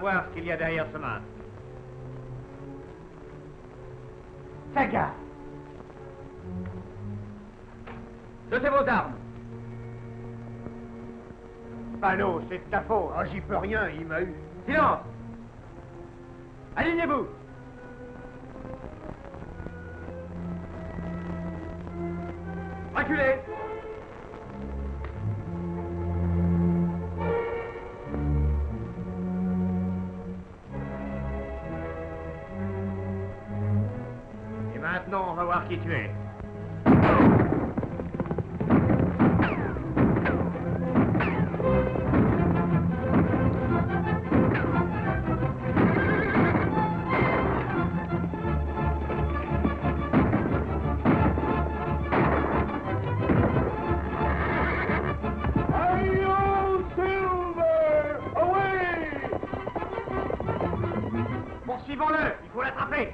savoir ce qu'il y a derrière ce masque. Saga! Jetez vos armes. Ballot, c'est de ta faute. Oh, j'y peux rien, il m'a eu. Silence. Alignez-vous. Reculez. Et maintenant, on va voir qui tu es. Poursuivons-le, il faut l'attraper.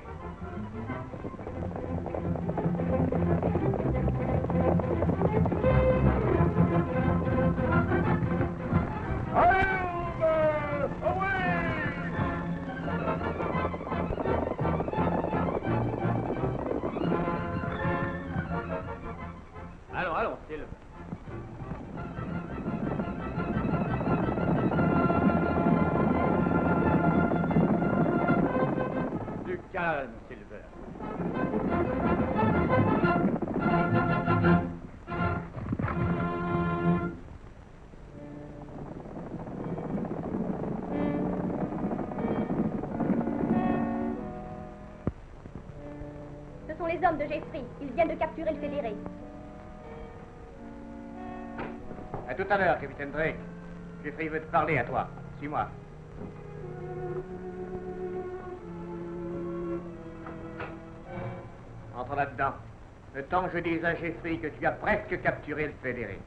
Allons, allons, Silver. Du calme, Silver. Ce sont les hommes de Jeffrey. Ils viennent de capturer le fédéré. À tout à l'heure, Capitaine Drake. Jeffrey veut te parler à toi. Suis-moi. Entre là-dedans. Le temps que je dise à Jeffrey que tu as presque capturé le fédéré.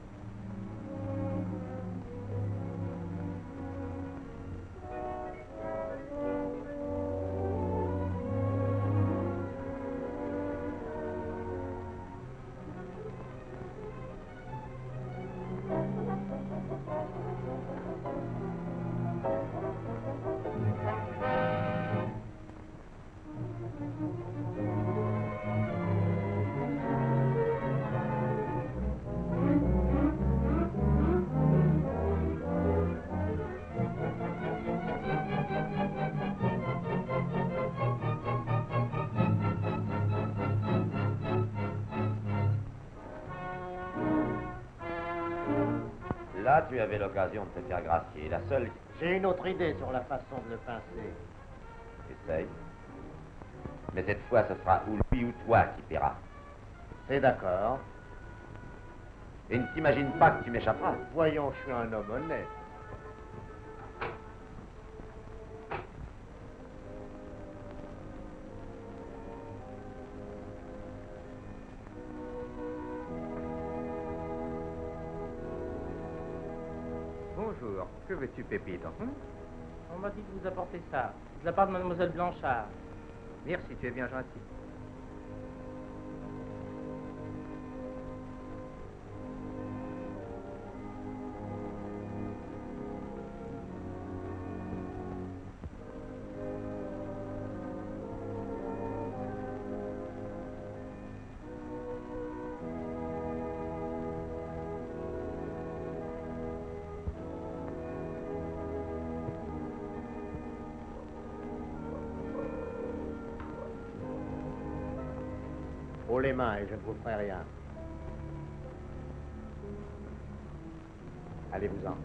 Là, tu avais l'occasion de te faire gracier. La seule... J'ai une autre idée sur la façon de le pincer. Essaye. Mais cette fois, ce sera ou lui ou toi qui paiera. C'est d'accord. Et ne t'imagine pas que tu m'échapperas. Voyons, je suis un homme honnête. Bonjour. Que veux-tu, Pépite? On m'a dit de vous apporter ça, de la part de Mademoiselle Blanchard. Merci, tu es bien gentil. Haut les mains et je ne vous ferai rien. Allez-vous-en.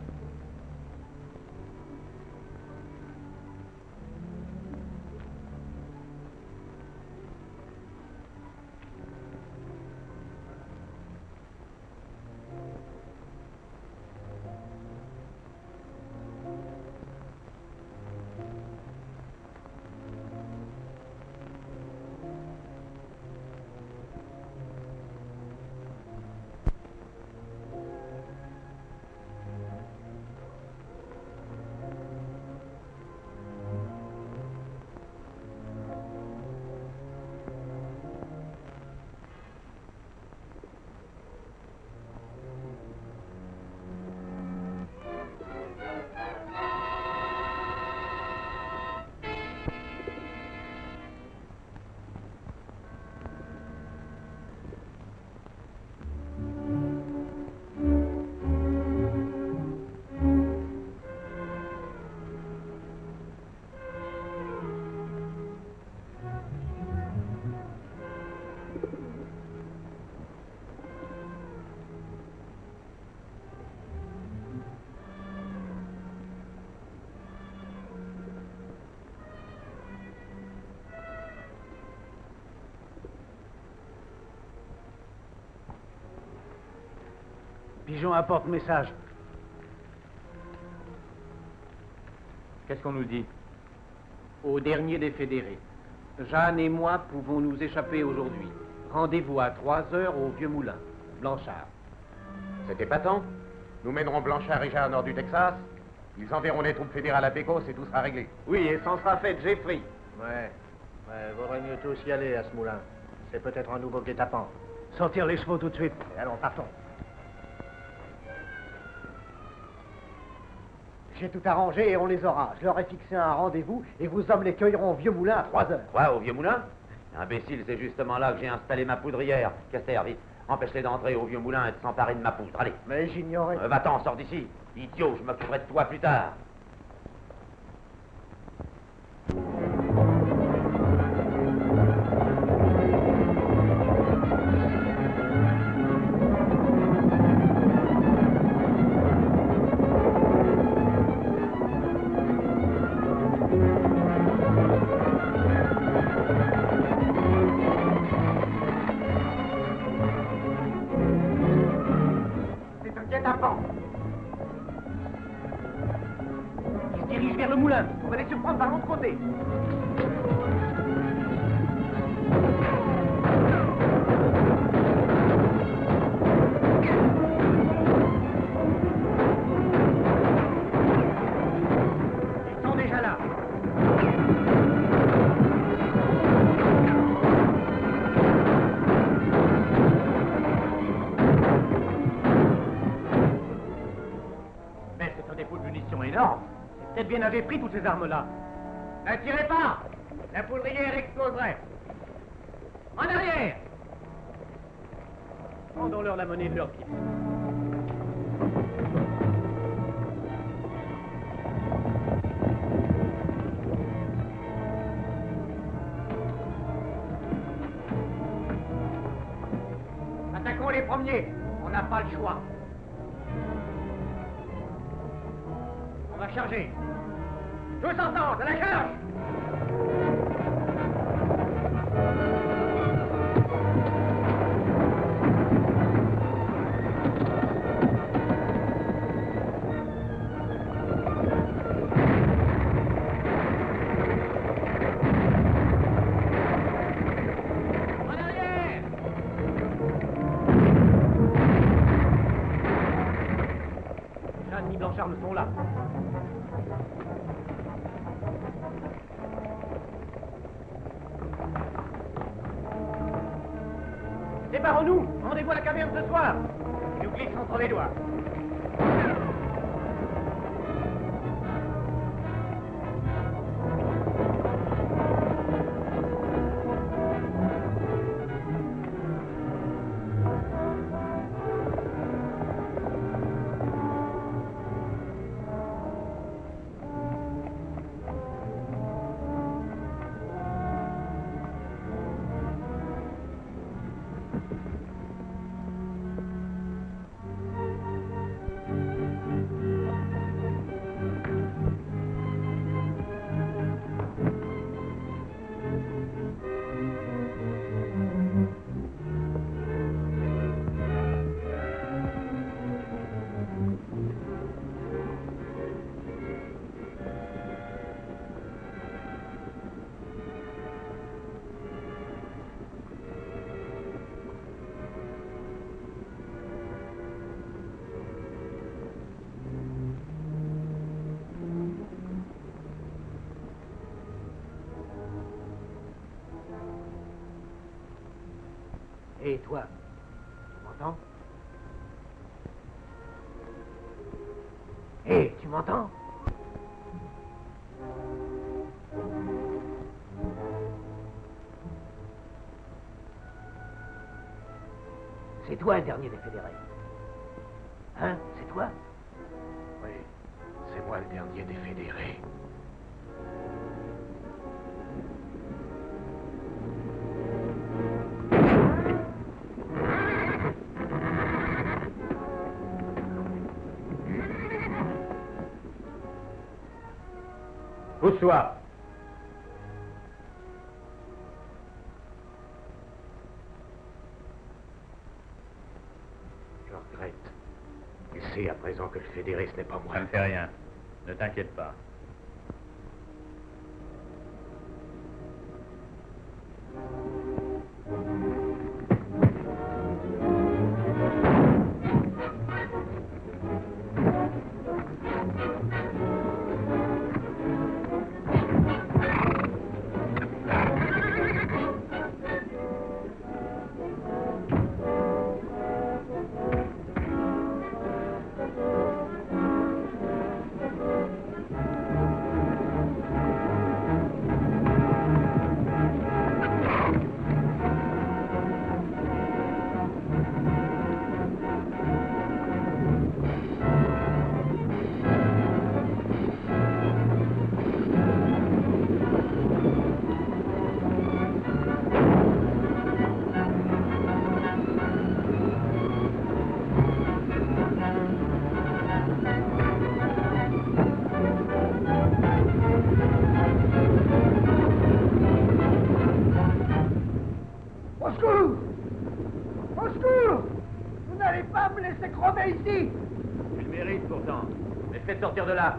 Pigeon apporte message. Qu'est-ce qu'on nous dit? Au dernier des fédérés. Jeanne et moi pouvons nous échapper aujourd'hui. Rendez-vous à 3 heures au Vieux Moulin. Blanchard. C'est épatant. Nous mènerons Blanchard et Jeanne au nord du Texas. Ils enverront les troupes fédérales à Pecos et tout sera réglé. Oui, et ça sera fait, Jeffrey. Ouais, vaudrait mieux tous y aller à ce moulin. C'est peut-être un nouveau guet-apens. Sortir les chevaux tout de suite. Et allons, partons. J'ai tout arrangé et on les aura. Je leur ai fixé un rendez-vous et vos hommes les cueilleront au Vieux Moulin à 3 heures. Quoi, au Vieux Moulin? Imbécile, c'est justement là que j'ai installé ma poudrière. Caster, vite. Empêche-les d'entrer au Vieux Moulin et de s'emparer de ma poudre. Allez. Mais j'ignorais. Va-t'en, sors d'ici. Idiot, je m'occuperai de toi plus tard. C'est un guet-apens. Il se dirige vers le moulin. On va les surprendre par l'autre côté. Ils sont déjà là. Mais c'est un dépôt de munitions énorme. C'est peut-être bien avait pris toutes ces armes-là. Ne tirez pas! La poudrière exploserait. En arrière! Rendons-leur la monnaie de leur pied. Attaquons les premiers. On n'a pas le choix. On va charger. Tous ensemble, à la charge! En arrière! Jeanne ni Blanchard ne sont là. Séparons-nous. Rendez-vous à la caverne ce soir. Il nous glisse entre les doigts. Et toi, tu m'entends? Hé, tu m'entends? C'est toi le dernier des fédérés. Hein? C'est toi? Oui, c'est moi le dernier des fédérés. Pousse-toi. Je regrette. sais à présent que le fédéré, ce n'est pas moi. Ça ne fait rien. Ne t'inquiète pas. Faites sortir de là.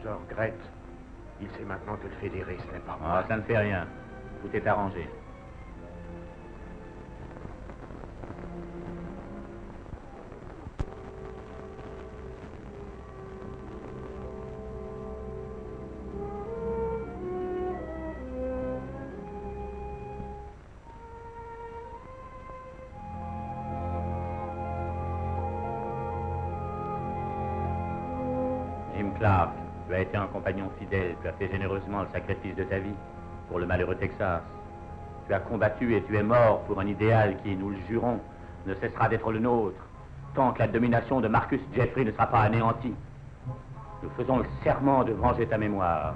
Je regrette. Il sait maintenant que le fédéré, ce n'est pas moi. Ah, ça ne fait rien. Tout est arrangé. Jim Clark, tu as été un compagnon fidèle, tu as fait généreusement le sacrifice de ta vie pour le malheureux Texas. Tu as combattu et tu es mort pour un idéal qui, nous le jurons, ne cessera d'être le nôtre, tant que la domination de Marcus Jeffrey ne sera pas anéantie. Nous faisons le serment de venger ta mémoire.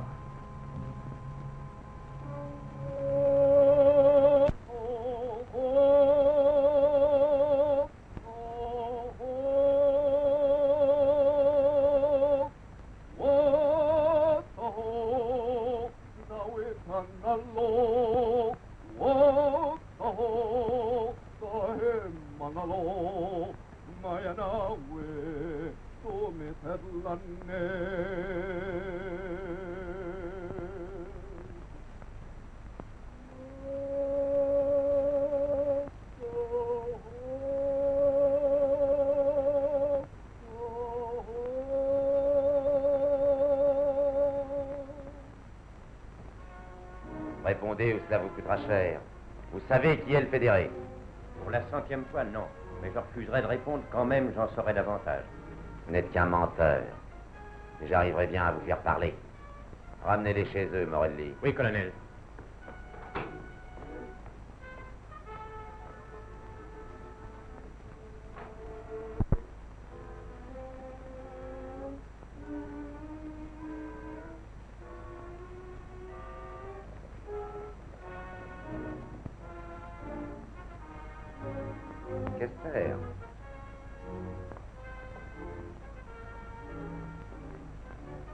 Répondez ou cela vous coûtera cher. Vous savez qui est le fédéré? Pour la 100e fois, non. Mais je refuserai de répondre quand même, j'en saurai davantage. Vous n'êtes qu'un menteur. Mais j'arriverai bien à vous faire parler. Ramenez-les chez eux, Morelli. Oui, colonel. Kester.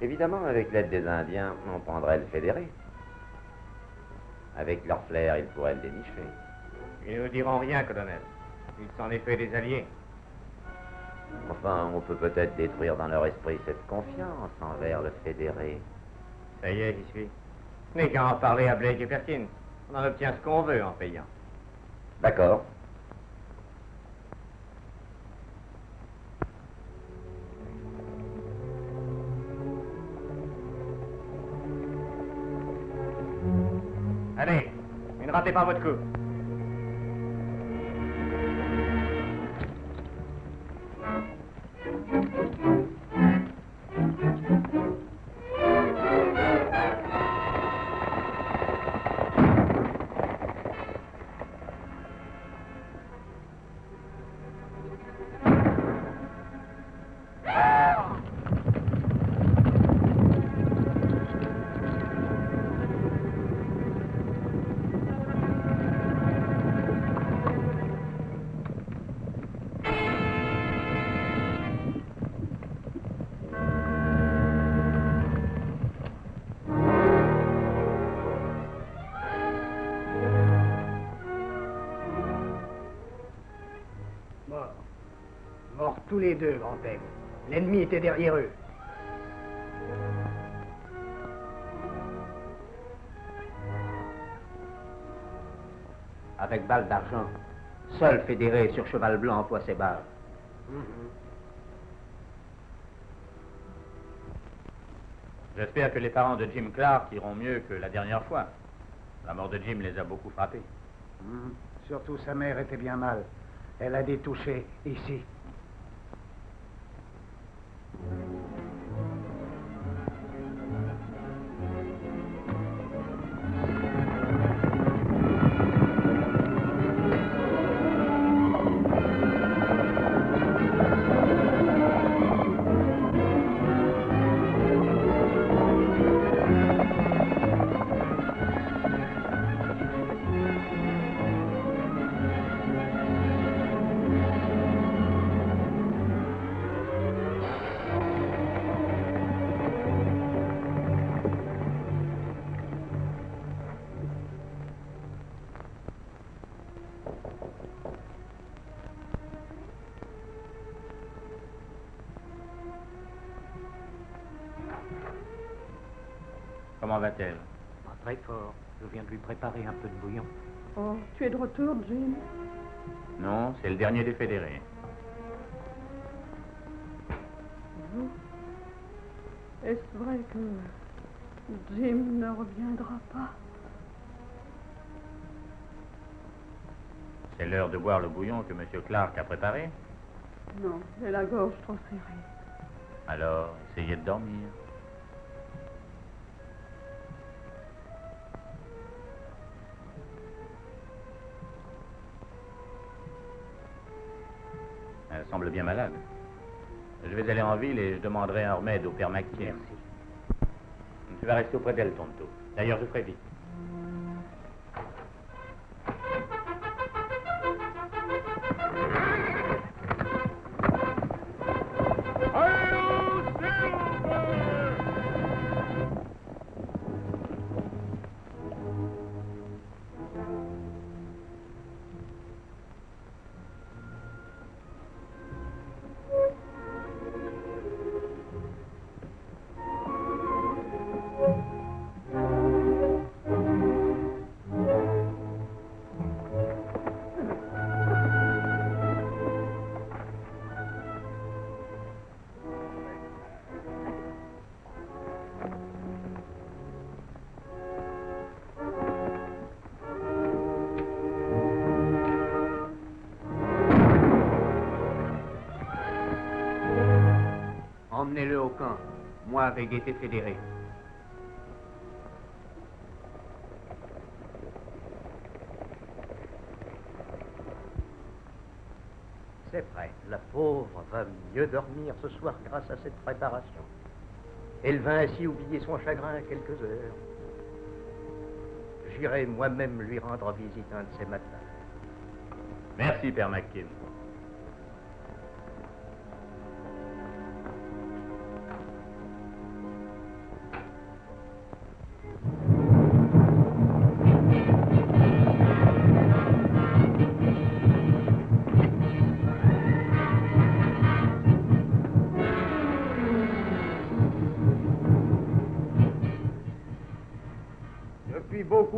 Évidemment, avec l'aide des Indiens, on prendrait le fédéré. Avec leur flair, ils pourraient le dénicher. Ils ne nous diront rien, colonel. Ils s'en est fait des alliés. Enfin, on peut peut-être détruire dans leur esprit cette confiance envers le fédéré. Ça y est, j'y suis. Ce n'est qu'à en parler à Blake et Perkins. On en obtient ce qu'on veut en payant. D'accord. Allez, mais ne ratez pas votre coup. Morts tous les deux, grand-père. L'ennemi était derrière eux. Avec balles d'argent, seul fédéré sur cheval blanc emploie ses balles. J'espère que les parents de Jim Clark iront mieux que la dernière fois. La mort de Jim les a beaucoup frappés. Surtout sa mère était bien mal. Elle a des touchés ici. Comment va-t-elle? Pas très fort. Je viens de lui préparer un peu de bouillon. Oh, tu es de retour, Jim? Non, c'est le dernier des fédérés. Vous? Est-ce vrai que Jim ne reviendra pas? C'est l'heure de boire le bouillon que M. Clark a préparé. Non, j'ai la gorge trop serrée. Alors, essayez de dormir. Elle semble bien malade. Je vais aller en ville et je demanderai un remède au père McKim. Merci. Tu vas rester auprès d'elle, Tonto. D'ailleurs, je ferai vite. Emmenez-le au camp. Moi avec été fédéré. C'est prêt. La pauvre va mieux dormir ce soir grâce à cette préparation. Elle va ainsi oublier son chagrin quelques heures. J'irai moi-même lui rendre visite un de ces matins. Merci, père McKim.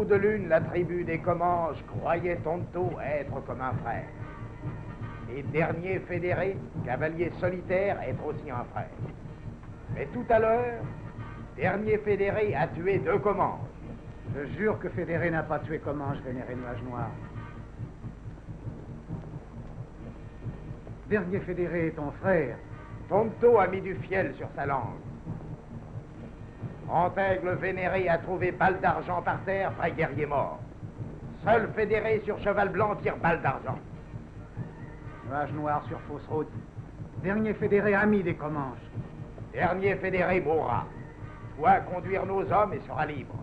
bout de lune, la tribu des Comanches croyait Tonto être comme un frère. Et dernier fédéré, cavalier solitaire, être aussi un frère. Mais tout à l'heure, dernier fédéré a tué 2 Comanches. Je jure que Fédéré n'a pas tué Comanche, vénéré Nuage Noir. Dernier Fédéré est ton frère. Tonto a mis du fiel sur sa langue. Antaigle vénéré a trouvé balle d'argent par terre, vrai guerrier mort. Seul fédéré sur cheval blanc tire balle d'argent. Nuage Noir sur fausse route. Dernier Fédéré ami des Comanches. Dernier fédéré mourra. Toi conduire nos hommes et sera libre.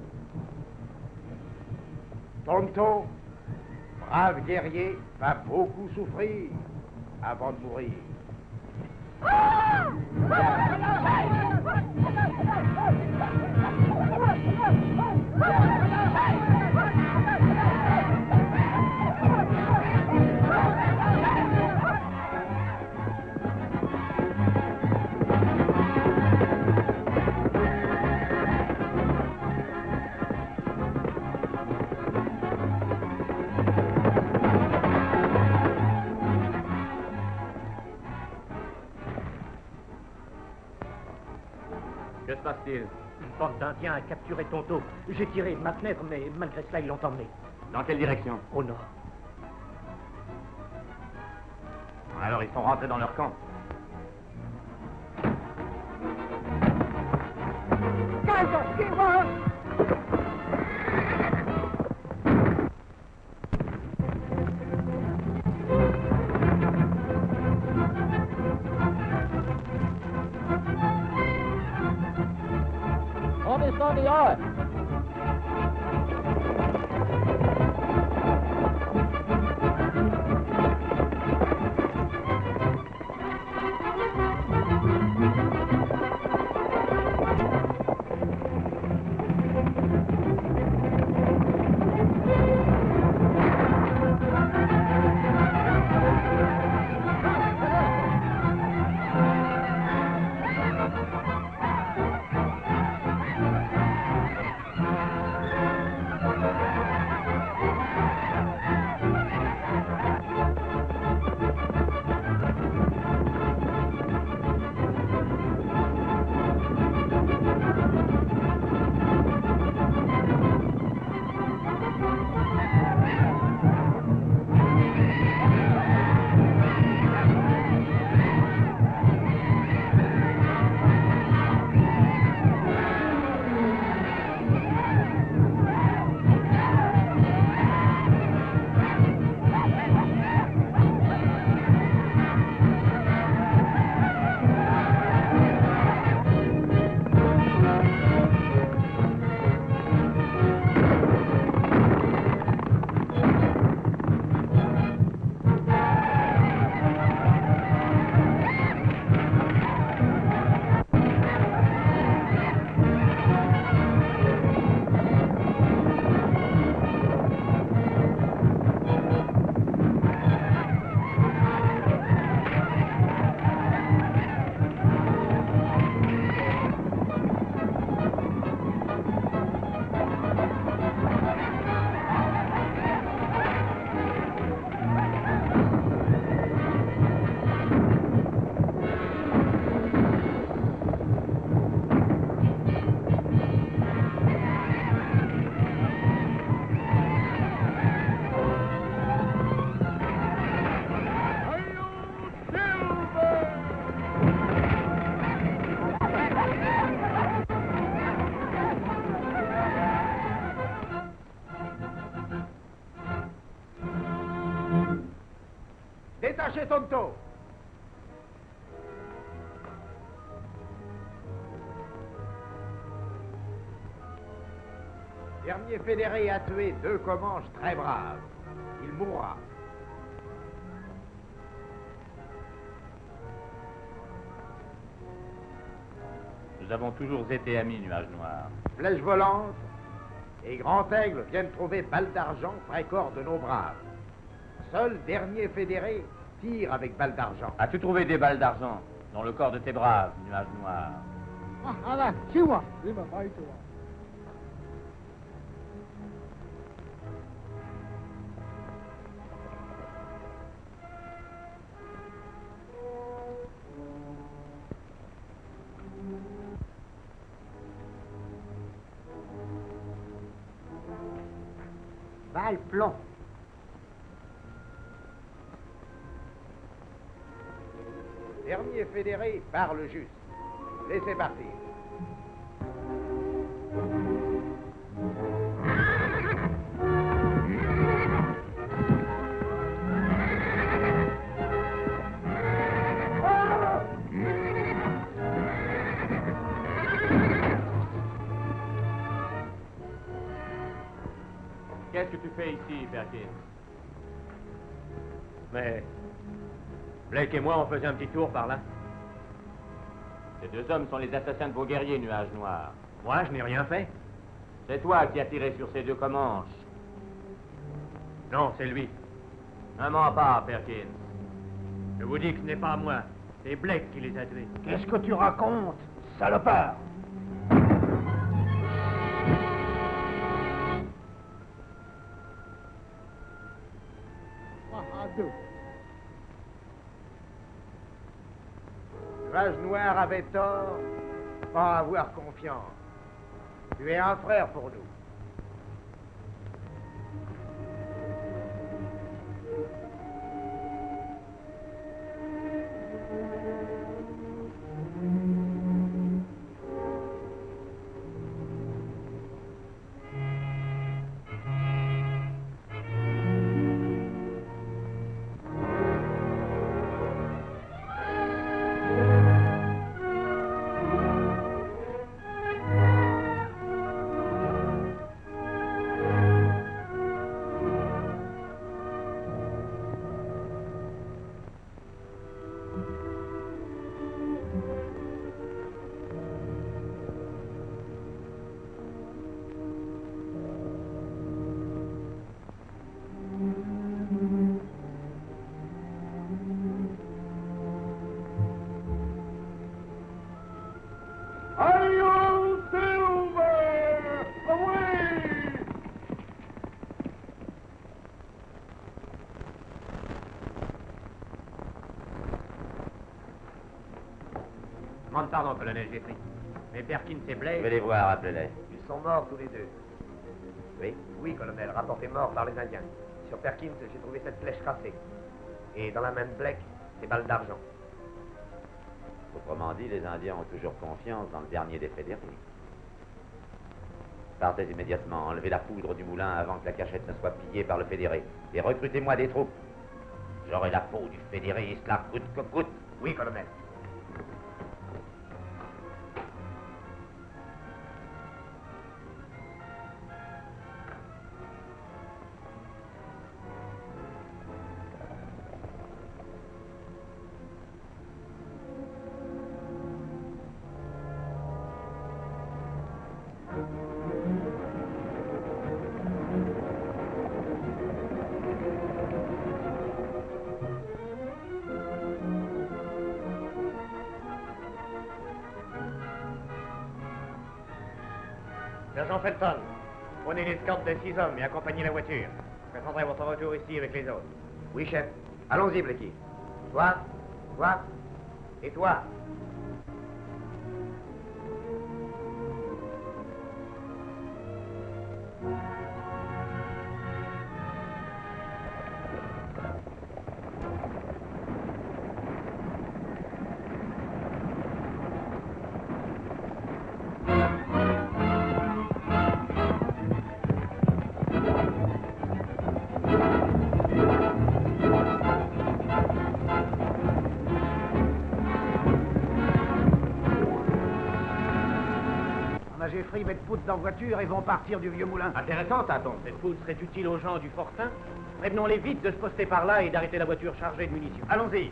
Tonto, brave guerrier, va beaucoup souffrir avant de mourir. Que se passe-t-il? Une bande d'Indiens a capturé Tonto. J'ai tiré de ma fenêtre, mais malgré cela, ils l'ont emmené. Dans quelle direction? Au nord. Alors ils sont rentrés dans leur camp. On descend dehors. Détachez Tonto. Dernier fédéré a tué 2 Comanches très braves. Il mourra. Nous avons toujours été amis, Nuage Noir. Flèche volante et Grand Aigle viennent trouver balle d'argent près corps de nos braves. Seul dernier fédéré tire avec balle d'argent. As-tu trouvé des balles d'argent dans le corps de tes braves, Nuage Noir? sale plomb. Dernier fédéré parle juste. Laissez partir. Qu'est-ce que tu fais ici, Perkins? Mais Blake et moi, on faisait un petit tour par là. Ces deux hommes sont les assassins de vos guerriers, Nuage Noir. Moi, je n'ai rien fait. C'est toi qui as tiré sur ces deux Comanches. Non, c'est lui. Ne mens pas, Perkins. Je vous dis que ce n'est pas moi. C'est Blake qui les a tués. Qu'est-ce que tu racontes, salopard? Nuage Noir avait tort, pas avoir confiance. Tu es un frère pour nous. Demande pardon, colonel Jeffrey. Mais Perkins et Blake... Je vais les voir, appelez-les. Ils sont morts tous les deux. Oui? Oui, colonel, rapporté mort par les Indiens. Sur Perkins, j'ai trouvé cette flèche cassée. Et dans la main de Blake, ces balles d'argent. Autrement dit, les Indiens ont toujours confiance dans le dernier des fédérés. Partez immédiatement, enlevez la poudre du moulin avant que la cachette ne soit pillée par le fédéré. Et recrutez-moi des troupes. J'aurai la peau du fédéré, et cela coûte que coûte. Oui, colonel. Sergent Felton, prenez l'escorte de 6 hommes et accompagnez la voiture. Je présenterai votre retour ici avec les autres. Oui, chef. Allons-y, Blakey. Toi, toi, et toi. Jeffrey met de poudre dans la voiture et vont partir du vieux moulin. Intéressant, Taton. Cette poudre serait utile aux gens du fortin. Prévenons-les vite de se poster par là et d'arrêter la voiture chargée de munitions. Allons-y.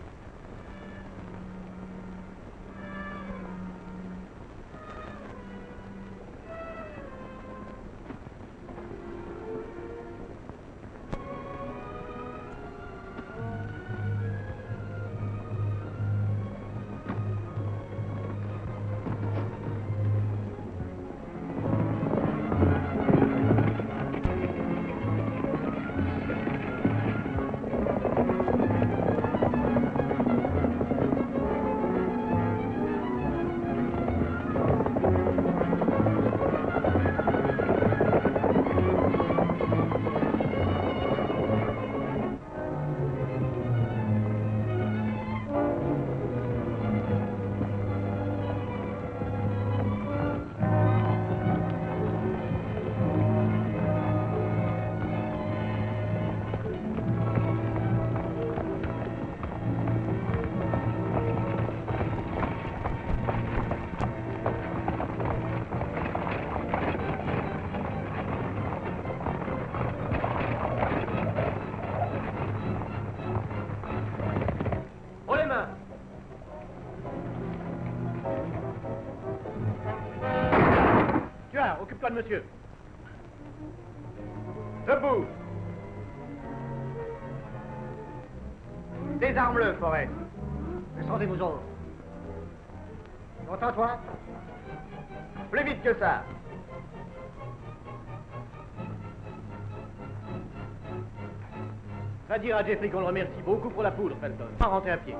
monsieur. Debout. Désarme-le, Forest. Descendez vos ordres. Entends, toi? Plus vite que ça. Va dire à Jeffrey qu'on le remercie beaucoup pour la poudre, Felton. Sans rentrer à pied.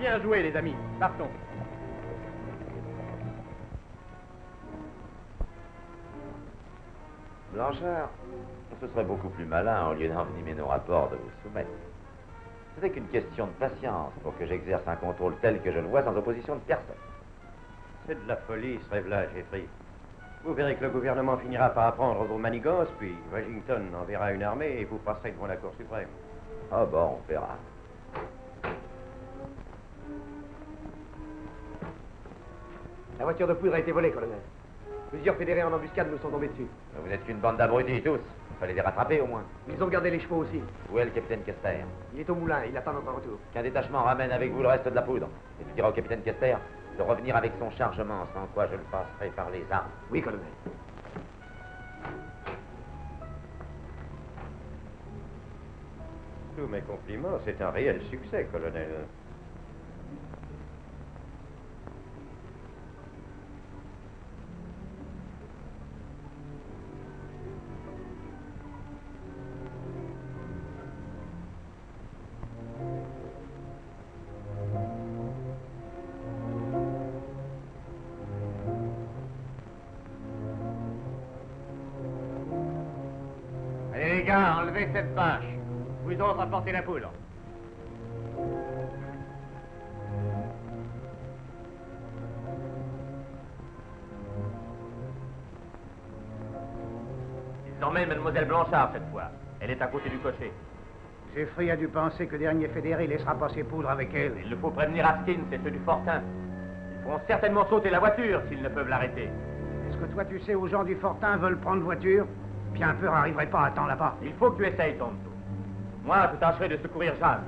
Bien joué, les amis. Partons. Blanchard, ce serait beaucoup plus malin, au lieu d'envenimer nos rapports, de vous soumettre. Ce n'est qu'une question de patience pour que j'exerce un contrôle tel que je le vois sans opposition de personne. C'est de la folie, ce rêve-là, Jeffrey. Vous verrez que le gouvernement finira par apprendre vos manigances, puis Washington enverra une armée et vous passerez devant la Cour suprême. Ah bon, on verra. La voiture de poudre a été volée, colonel. Plusieurs fédérés en embuscade nous sont tombés dessus. Vous n'êtes qu'une bande d'abrutis, tous. Il fallait les rattraper, au moins. Ils ont gardé les chevaux aussi. Où est le capitaine Kester? Il est au moulin, il attend notre retour. Qu'un détachement ramène avec vous le reste de la poudre. Et tu diras au capitaine Kester de revenir avec son chargement, sans quoi je le passerai par les armes. Oui, colonel. Tous mes compliments, c'est un réel succès, colonel. Allez les gars, enlevez cette bâche. Vous autres apportez la poudre. Ils emmènent Mademoiselle Blanchard cette fois. Elle est à côté du cocher. Jeffrey a dû penser que dernier fédéré laissera passer poudre avec elle. Il faut prévenir Atkins et ceux du Fortin. Ils feront certainement sauter la voiture s'ils ne peuvent l'arrêter. Est-ce que toi tu sais où gens du Fortin veulent prendre voiture? Bien peur n'arriverait pas à temps là-bas. Il faut que tu essayes, Tonto. Moi, je tâcherai de secourir Jeanne.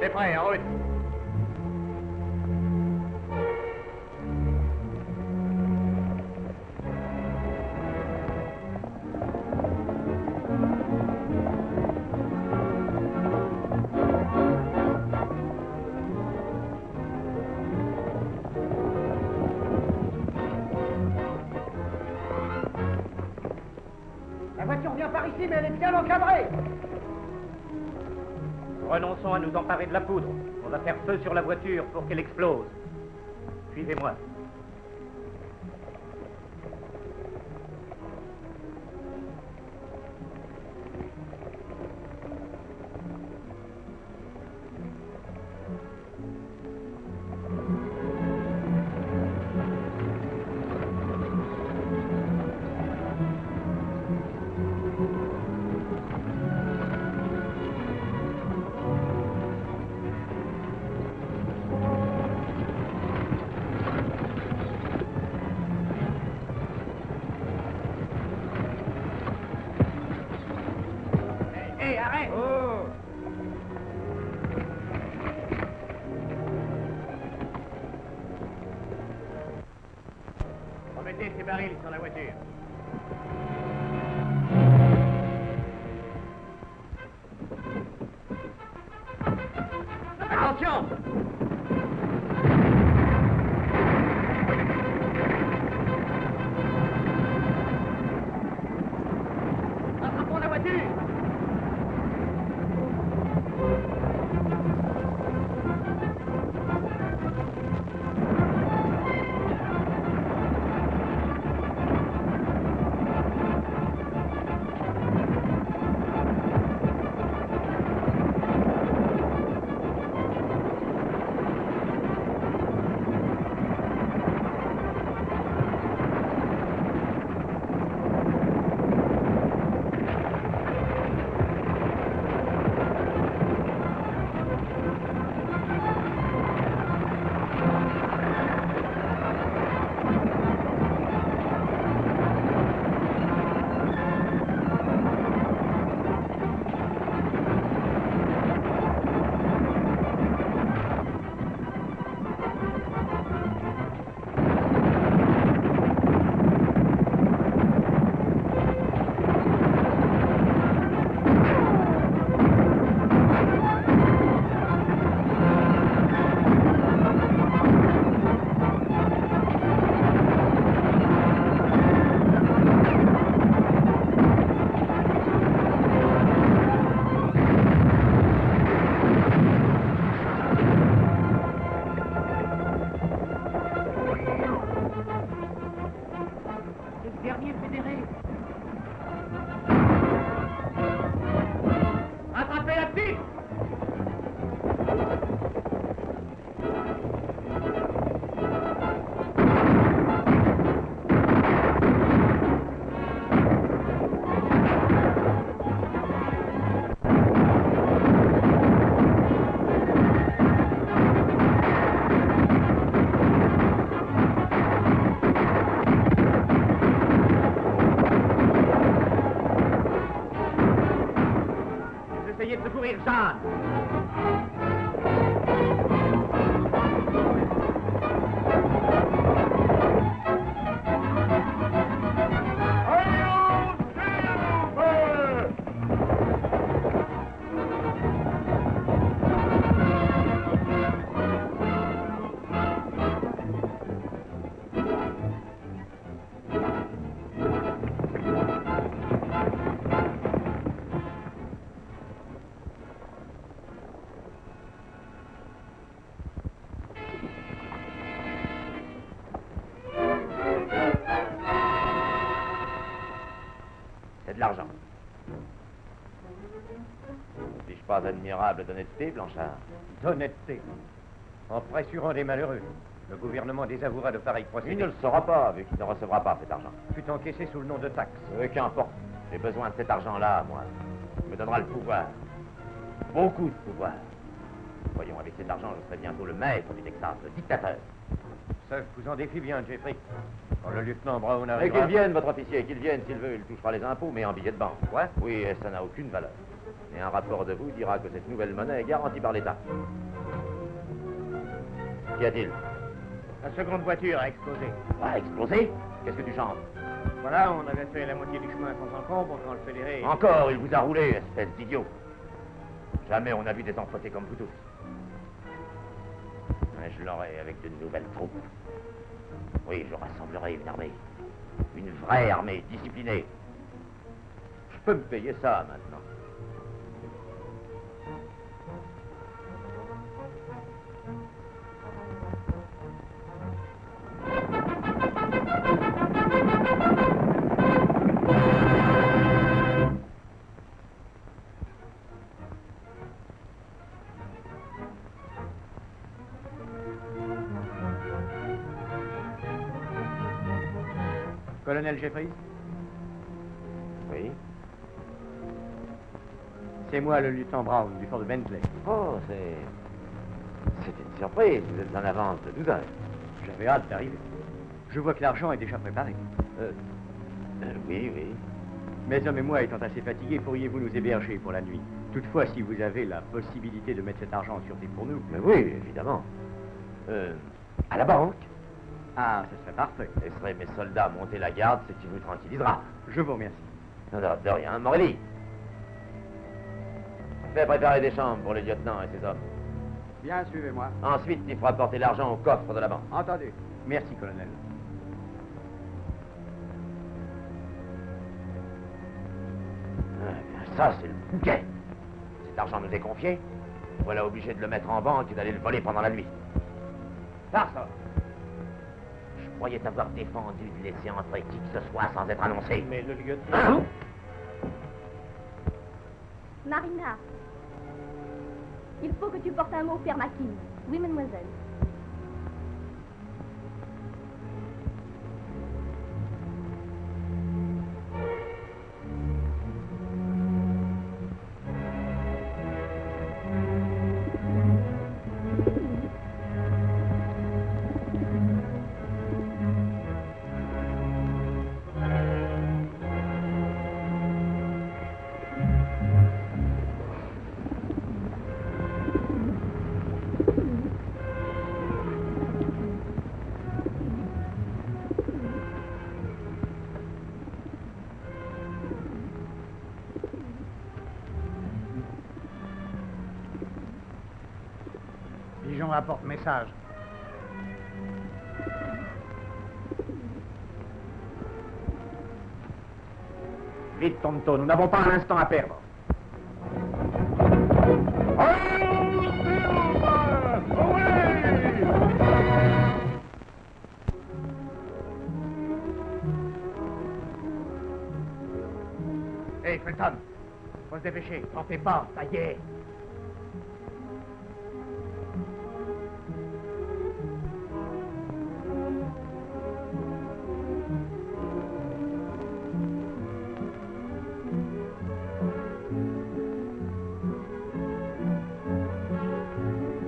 C'est prêt, en route. La voiture vient par ici, mais elle est bien encadrée. Renonçons à nous emparer de la poudre. On va faire feu sur la voiture pour qu'elle explose. Suivez-moi. Hé, arrête! Oh! Remettez ces barils sur la voiture. Attention! détruire Jeanne. C'est de l'argent. Suis-je pas admirable d'honnêteté, Blanchard? D'honnêteté. En pressurant des malheureux, le gouvernement désavouera de pareils procédés. Il ne le saura pas, vu qu'il ne recevra pas cet argent. Fut encaissé sous le nom de taxe. Qu'importe. J'ai besoin de cet argent-là, moi. Il me donnera le pouvoir. Beaucoup de pouvoir. Voyons, avec cet argent, je serai bientôt le maître du Texas, le dictateur. Ça, je vous en défie bien, Jeffrey. Quand le lieutenant Brown Et arrivera... qu'il vienne, votre officier, qu'il vienne, s'il veut, il touchera les impôts, mais en billets de banque. Quoi? Oui, et ça n'a aucune valeur. Et un rapport de vous dira que cette nouvelle monnaie est garantie par l'État. Qu'y a-t-il? La seconde voiture a explosé. A explosé? Qu'est-ce que tu chantes? Voilà, on avait fait la moitié du chemin sans encombre quand le fédéré... Encore, il vous a roulé, espèce d'idiot. Jamais on a vu des empotés comme vous tous. Mais je l'aurai avec de nouvelles troupes. Oui, je rassemblerai une armée. Une vraie armée, disciplinée. Je peux me payer ça maintenant. Colonel Jeffries, Oui? c'est moi le lieutenant Brown du fort de Bentley. Oh, c'est une surprise. Vous êtes en avance de 12 heures. J'avais hâte d'arriver. Je vois que l'argent est déjà préparé. Oui, oui. Mes hommes et moi étant assez fatigués, pourriez-vous nous héberger pour la nuit? Toutefois, si vous avez la possibilité de mettre cet argent en sûreté pour nous... Mais oui, évidemment. À la banque? Ah, ce serait parfait. Laisserai mes soldats monter la garde, ce qui vous tranquillisera. Je vous remercie. Non, de rien. Morelli, fais préparer des chambres pour le lieutenant et ses hommes. Bien, suivez-moi. Ensuite, il fera porter l'argent au coffre de la banque. Entendu. Merci, colonel. Ça, c'est le bouquet. Cet argent nous est confié. Voilà obligé de le mettre en banque et d'aller le voler pendant la nuit. Par ça. Je croyais t'avoir défendu de laisser entrer qui que ce soit sans être annoncé. Mais le lieutenant... Marina, il faut que tu portes un mot au père Makin. Oui, mademoiselle. Pigeon apporte message. Vite, Tonto, nous n'avons pas un instant à perdre. Hey, Felton, faut se dépêcher. T'en fais pas, ça y est.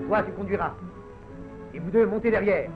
Toi, tu conduiras. Et vous deux, montez derrière.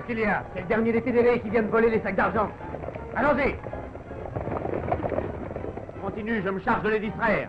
Qu'est-ce qu'il y a? C'est le dernier des fédérés qui vient de voler les sacs d'argent. Allons-y. Continue, je me charge de les distraire.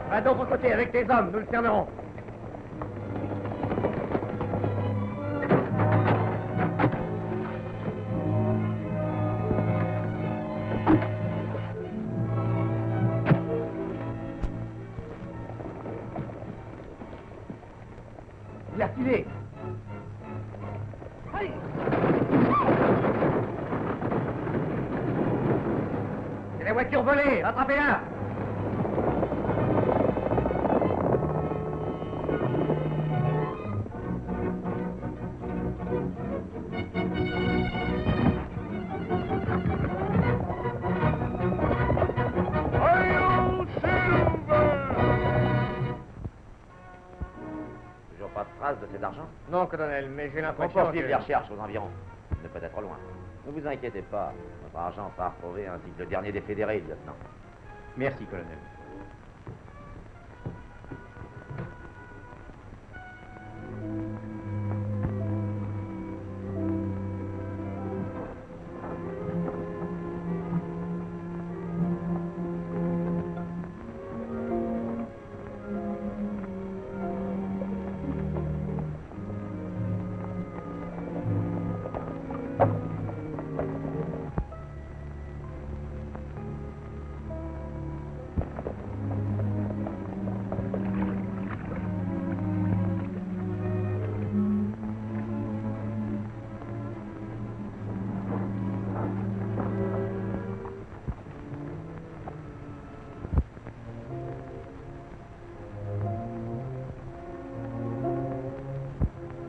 Va d'autre côté avec tes hommes, nous le cernerons. Il a filé. Allez. C'est la voiture volée, rattrapez-la. De cet argent? Non, colonel, mais j'ai On l'impression poursuit que... les recherches aux environs. Ne peut être loin. Ne vous inquiétez pas. Notre argent sera retrouvé ainsi que le dernier des fédérés, lieutenant. Merci, colonel.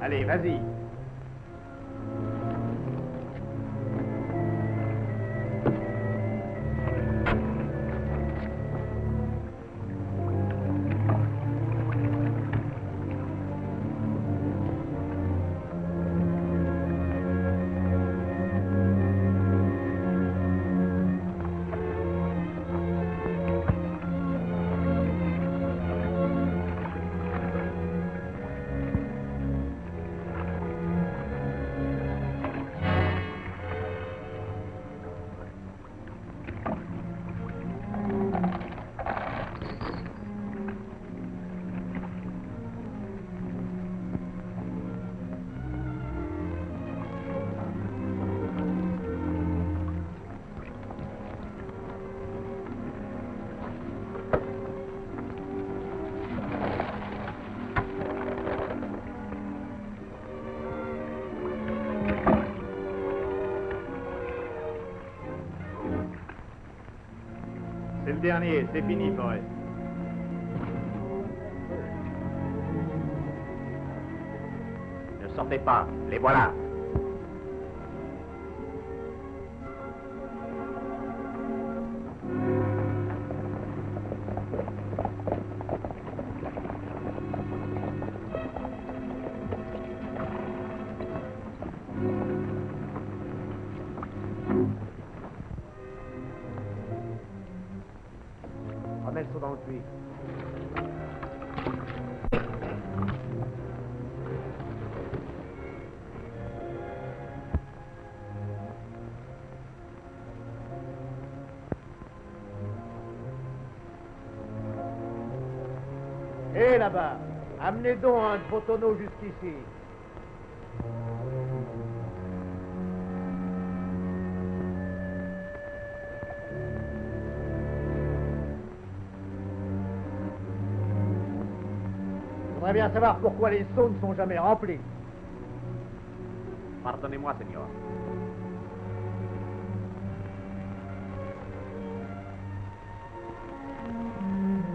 Allez, vas-y. C'est le dernier, c'est fini, Forrest. Ne sortez pas, les voilà. Remets le seau dans le puits. Hé, là-bas, amenez donc un de vos tonneaux jusqu'ici. J'aimerais bien savoir pourquoi les seaux ne sont jamais remplis. Pardonnez-moi, Seigneur.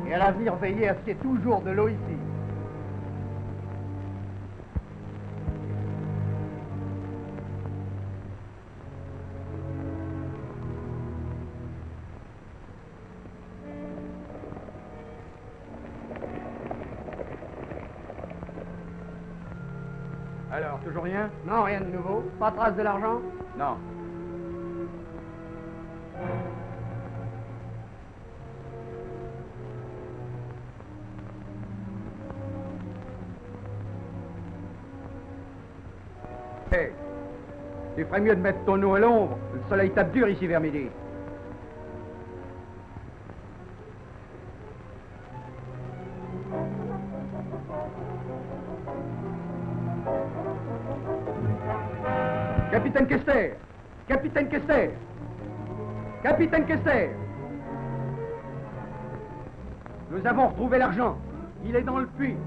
Et à l'avenir, veillez à ce qu'il y ait toujours de l'eau ici. Alors, toujours rien? Non, rien de nouveau. Pas trace de l'argent? Non. Hey, tu ferais mieux de mettre ton eau à l'ombre. Le soleil tape dur ici vers midi. Capitaine Kester! Capitaine Kester! Capitaine Kester! Nous avons retrouvé l'argent. Il est dans le puits.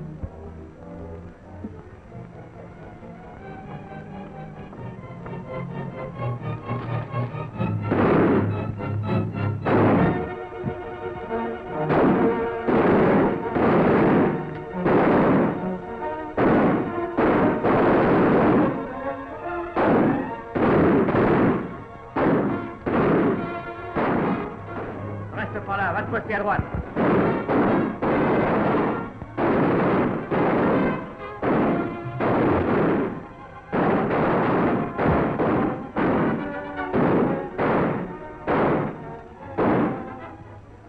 Reste pas là, va te poster à droite.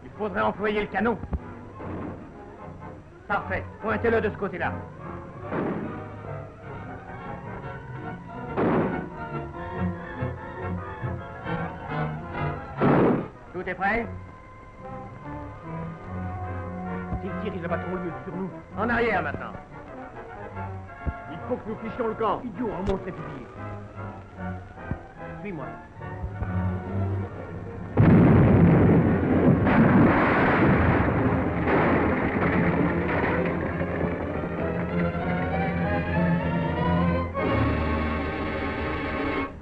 Il faudrait employer le canon. Parfait, pointez-le de ce côté-là. Tout est prêt? S'il tire, il va trop mieux sur nous. En arrière maintenant. Il faut que nous fichions le camp. Idiot, remonte les fusils. Suis-moi.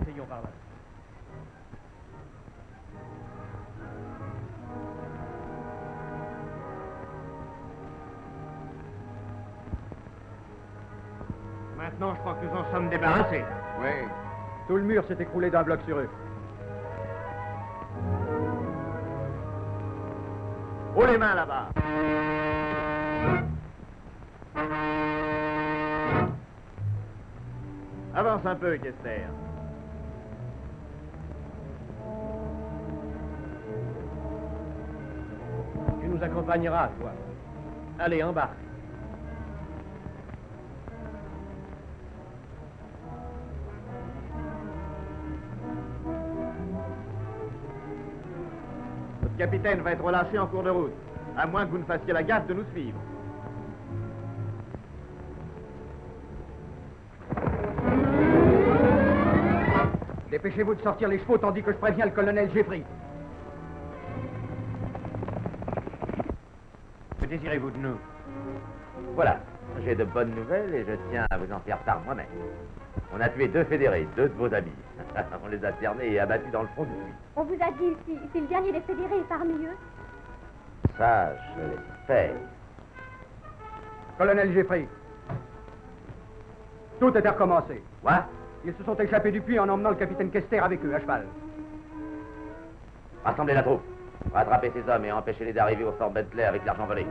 Essayons par là. Maintenant, je crois que nous en sommes débarrassés. Oui. Tout le mur s'est écroulé d'un bloc sur eux. Haut les mains là-bas. Avance un peu, Kester. Tu nous accompagneras, toi. Allez, embarque. Notre capitaine va être relâché en cours de route, à moins que vous ne fassiez la gaffe de nous suivre. Dépêchez-vous de sortir les chevaux tandis que je préviens le colonel Jeffrey. Que désirez-vous de nous? Voilà, j'ai de bonnes nouvelles et je tiens à vous en faire part moi-même. On a tué 2 fédérés, 2 de vos amis. On les a cernés et abattus dans le fond du puits. On vous a dit si le dernier des fédérés est parmi eux? Ça, je l'espère. Colonel Jeffrey. Tout est à recommencer. Quoi? Ils se sont échappés du puits en emmenant le capitaine Kester avec eux, à cheval. Rassemblez la troupe. Rattrapez ces hommes et empêchez-les d'arriver au fort Bentley avec l'argent volé.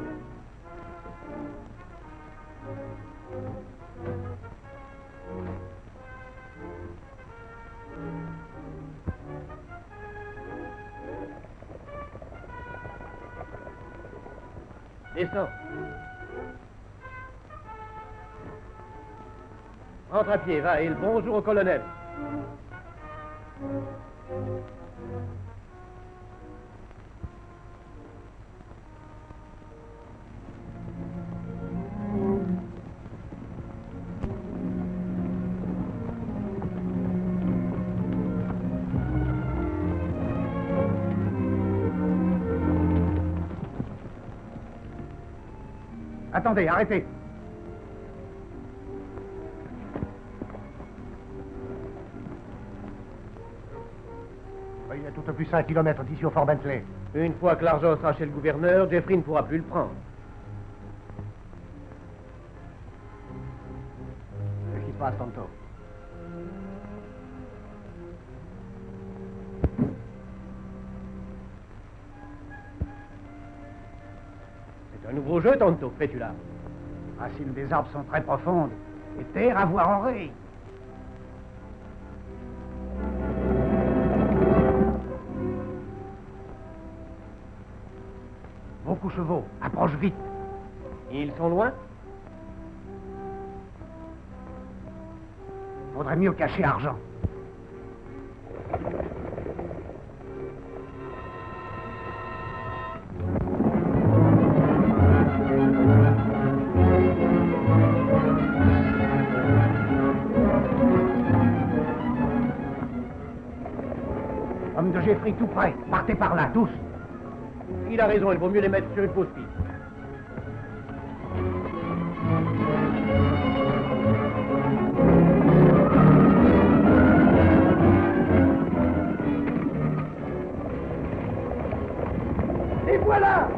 Descends. Rentre à pied, va, et le bonjour au colonel. Attendez, arrêtez. Il y a tout au plus 5 kilomètres d'ici au fort Bentley. Une fois que l'argent sera chez le gouverneur, Jeffrey ne pourra plus le prendre. Qu'est-ce qui se passe, Tonto? C'est un nouveau jeu, Tonto, fais-tu là? Les racines des arbres sont très profondes. Et terre à voir en ré. Beaucoup chevaux, approche vite. Ils sont loin? Faudrait mieux cacher Argent. Homme de Jeffrey tout près, partez par là, tous. Il a raison, il vaut mieux les mettre sur une fausse piste. Et voilà!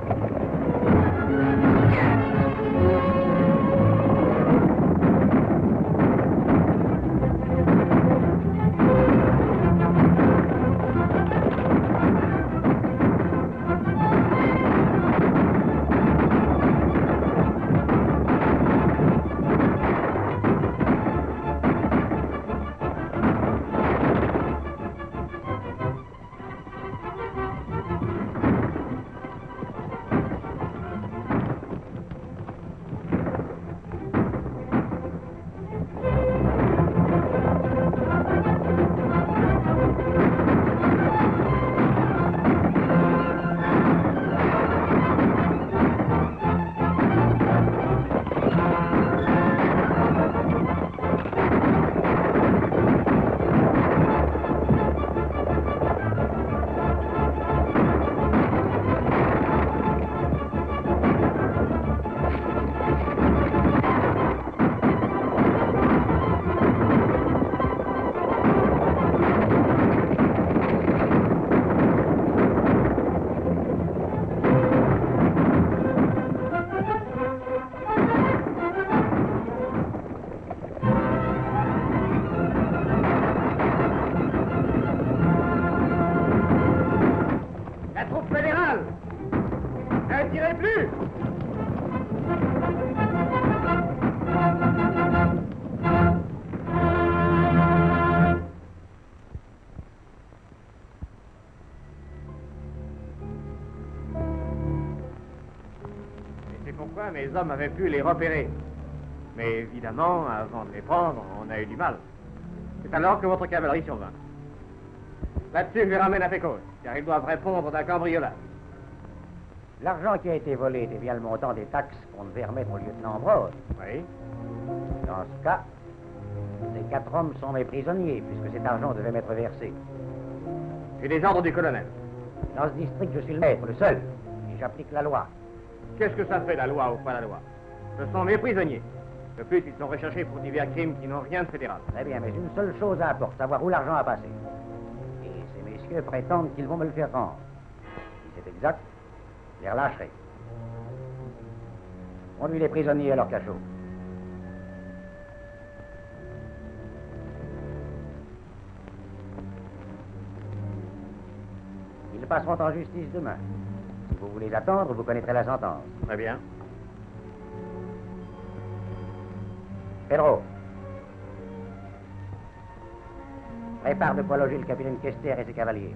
Pourquoi mes hommes avaient pu les repérer. Mais évidemment, avant de les prendre, on a eu du mal. C'est alors que votre cavalerie survint. Là-dessus, je les ramène à Fécos, car ils doivent répondre d'un cambriolage. L'argent qui a été volé était bien le montant des taxes qu'on devait remettre au lieutenant Ambrose. Oui. Dans ce cas, les 4 hommes sont mes prisonniers, puisque cet argent devait m'être versé. J'ai des ordres du colonel. Dans ce district, je suis le maître, le seul, et j'applique la loi. Qu'est-ce que ça fait, la loi ou pas la loi? Ce sont mes prisonniers. De plus, ils sont recherchés pour divers crimes qui n'ont rien de fédéral. Très bien, mais une seule chose importe, savoir où l'argent a passé. Et ces messieurs prétendent qu'ils vont me le faire rendre. Si c'est exact, je les relâcherai. Conduis les prisonniers à leur cachot. Ils passeront en justice demain. Si vous voulez attendre, vous connaîtrez la sentence. Très bien. Pedro, prépare de quoi loger le capitaine Kester et ses cavaliers.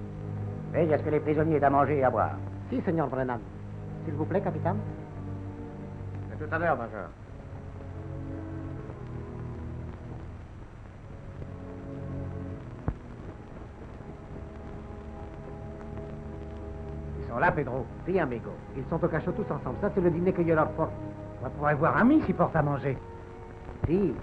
Veille à ce que les prisonniers aient à manger et à boire. Si, Seigneur Brennan. S'il vous plaît, capitaine. À tout à l'heure, major. Ils sont là, Pedro. Si, amigo. Ils sont au cachot tous ensemble. Ça, c'est le dîner que je leur porte. On va pouvoir voir Ami s'il porte à manger. Si.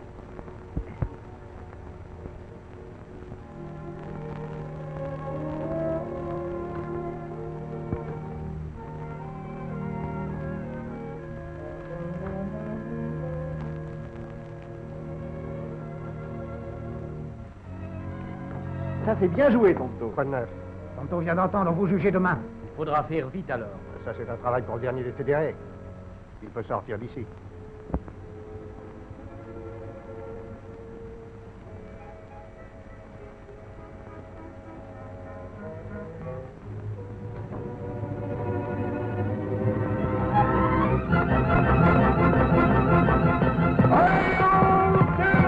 Ça, c'est bien joué, Tonto. Quoi de neuf? Tonto vient d'entendre, vous jugez demain. Il faudra faire vite alors. Ça, c'est un travail pour le dernier des fédérés. Il peut sortir d'ici. Allez,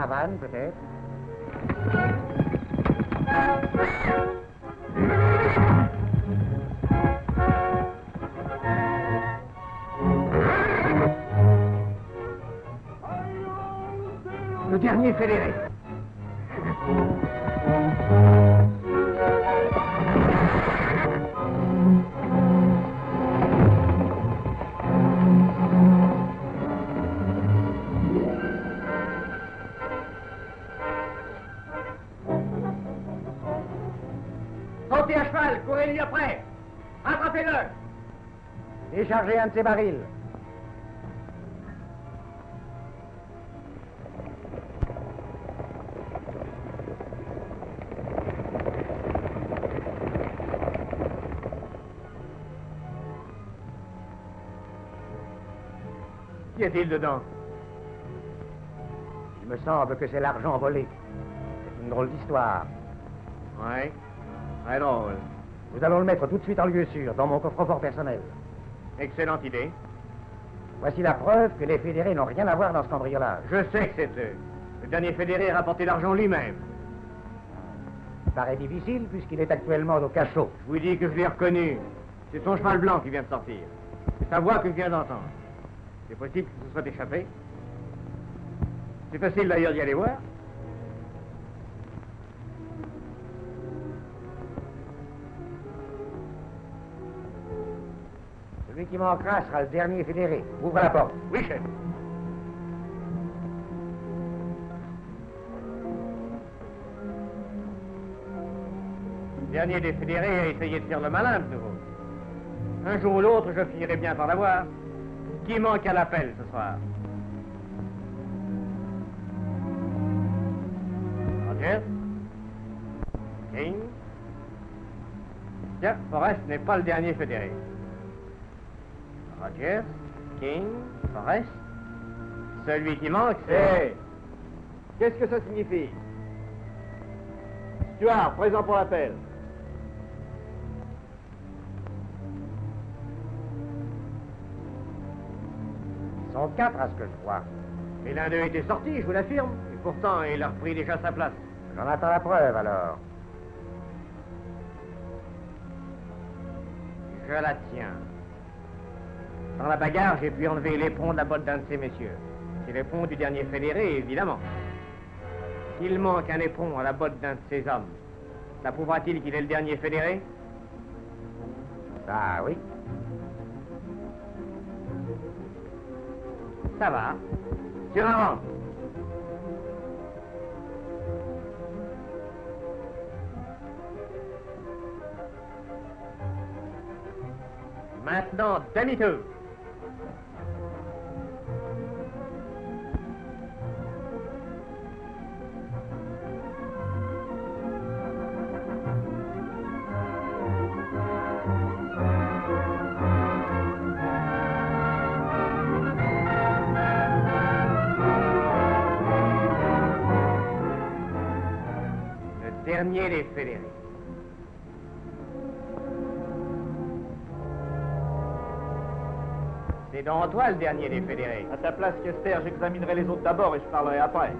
Havane, peut-être. Le dernier fédéré. Montez à cheval, courez-lui après. Rattrapez-le. Déchargez un de ces barils. Qu'y a-t-il dedans? Il me semble que c'est l'argent volé. C'est une drôle d'histoire. Ouais, très drôle. Nous allons le mettre tout de suite en lieu sûr, dans mon coffre-fort personnel. Excellente idée. Voici la preuve que les fédérés n'ont rien à voir dans ce cambriolage. Je sais que c'est eux. Le dernier fédéré a rapporté l'argent lui-même. Ça paraît difficile puisqu'il est actuellement au cachot. Je vous dis que je l'ai reconnu. C'est son cheval blanc qui vient de sortir. C'est sa voix que je viens d'entendre. C'est possible que ce soit échappé. C'est facile d'ailleurs d'y aller voir. Celui qui manquera sera le dernier fédéré. Ouvre la porte. Oui, chef. Le dernier des fédérés a essayé de faire le malin de nouveau. Un jour ou l'autre, je finirai bien par l'avoir. Qui manque à l'appel ce soir? Rogers? King? Tiens, Forrest n'est pas le dernier fédéré. Rogers, King, Forrest. Celui qui manque, c'est... Qu'est-ce que ça signifie? Stuart, présent pour l'appel. Ils sont 4 à ce que je vois. Mais l'un d'eux était sorti, je vous l'affirme. Et pourtant, il a repris déjà sa place. J'en attends la preuve, alors. Je la tiens. Dans la bagarre, j'ai pu enlever l'éperon de la botte d'un de ces messieurs. C'est l'éperon du dernier fédéré, évidemment. S'il manque un éperon à la botte d'un de ces hommes, ça prouvera-t-il qu'il est le dernier fédéré? Ah oui. Ça va. Sur avant. Maintenant, demi-tour. Le dernier des fédérés. C'est donc toi le dernier des fédérés. À ta place, Kester, j'examinerai les autres d'abord et je parlerai après.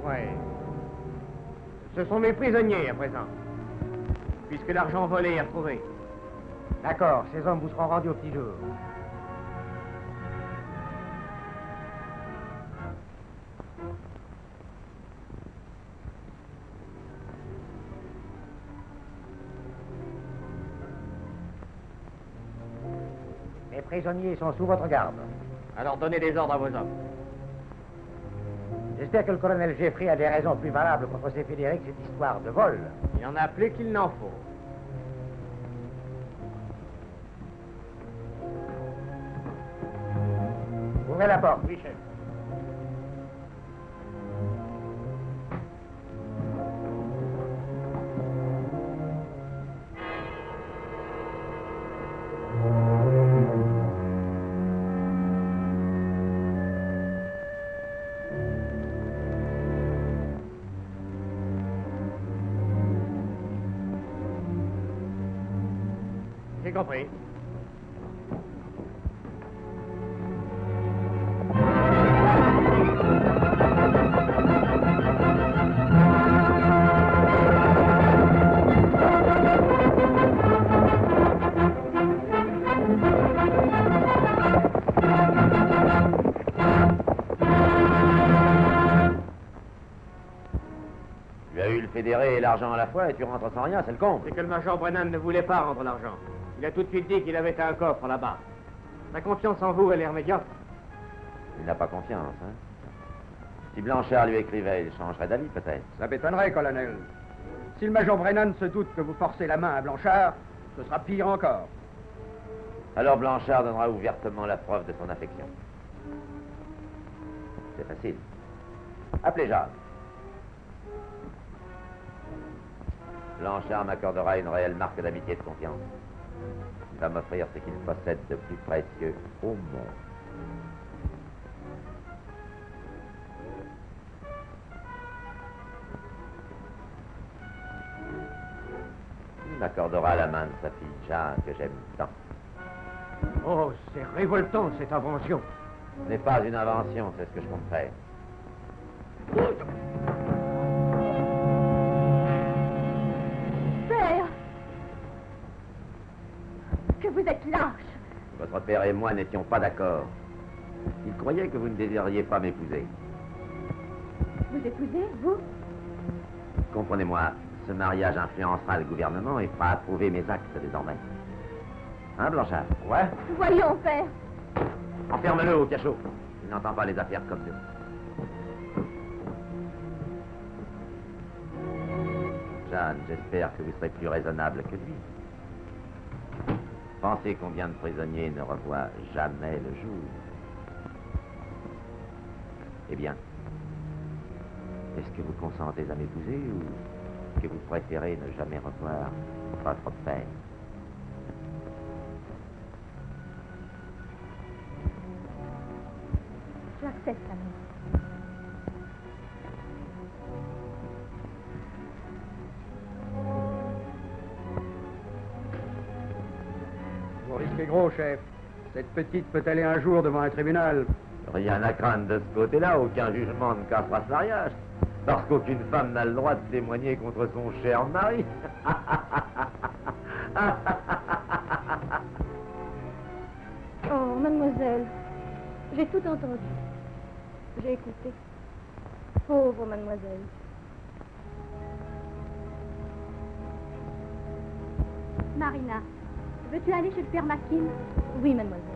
Ouais. Ce sont mes prisonniers à présent, puisque l'argent volé est retrouvé. D'accord, ces hommes vous seront rendus au petit jour. Les prisonniers sont sous votre garde. Alors donnez des ordres à vos hommes. J'espère que le colonel Jeffrey a des raisons plus valables contre ces fédérés que cette histoire de vol. Il y en a plus qu'il n'en faut. Ouvrez la porte. Oui, chef. J'ai compris. Tu as eu le fédéré et l'argent à la fois et tu rentres sans rien, c'est le con. C'est que le major Brennan ne voulait pas rendre l'argent. Il a tout de suite dit qu'il avait un coffre là-bas. Sa confiance en vous, elle est médiocre. Il n'a pas confiance, hein. Si Blanchard lui écrivait, il changerait d'avis, peut-être. Ça m'étonnerait, colonel. Si le major Brennan se doute que vous forcez la main à Blanchard, ce sera pire encore. Alors Blanchard donnera ouvertement la preuve de son affection. C'est facile. Appelez Jacques. Blanchard m'accordera une réelle marque d'amitié et de confiance. Il va m'offrir ce qu'il possède de plus précieux au monde. Il m'accordera la main de sa fille Jeanne, que j'aime tant. Oh, c'est révoltant, cette invention. Ce n'est pas une invention, c'est ce que je compte faire. Père! Que vous êtes lâche! Votre père et moi n'étions pas d'accord. Il croyait que vous ne désiriez pas m'épouser. Vous épousez, vous? Comprenez-moi, ce mariage influencera le gouvernement et fera approuver mes actes désormais. Hein, Blanchard? Ouais. Voyons, père. Enferme-le au cachot. Il n'entend pas les affaires comme nous. Jeanne, j'espère que vous serez plus raisonnable que lui. Pensez combien de prisonniers ne revoient jamais le jour. Eh bien, est-ce que vous consentez à m'épouser ou que vous préférez ne jamais revoir votre père? J'accepte, alors. Vous risquez gros, chef. Cette petite peut aller un jour devant un tribunal. Rien à craindre de ce côté-là, aucun jugement ne cassera ce mariage. Parce qu'aucune femme n'a le droit de témoigner contre son cher mari. Oh, mademoiselle, j'ai tout entendu. J'ai écouté. Pauvre mademoiselle. Marina, veux-tu aller chez le père Makin? Oui, mademoiselle.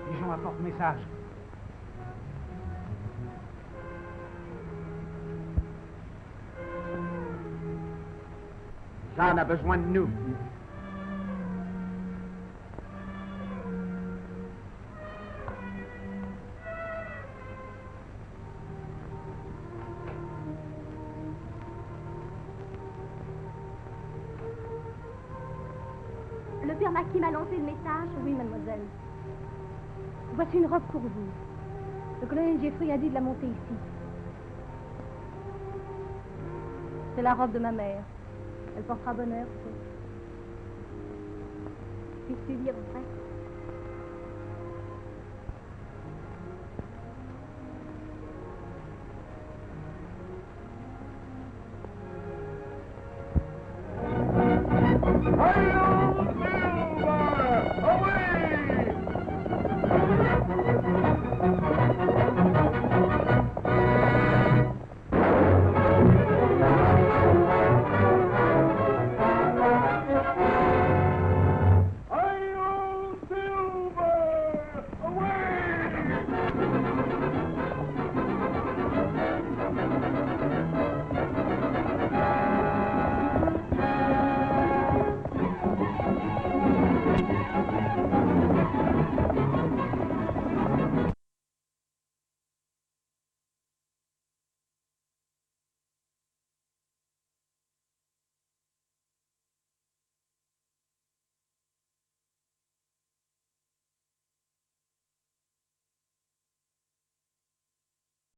Pigeon apporte message. Jeanne a besoin de nous. Le père Makin m'a lancé le message. Oui, mademoiselle. Voici une robe pour vous. Le colonel Jeffrey a dit de la monter ici. C'est la robe de ma mère. Elle portera bonheur, peut-être. Puis suivi à peu près.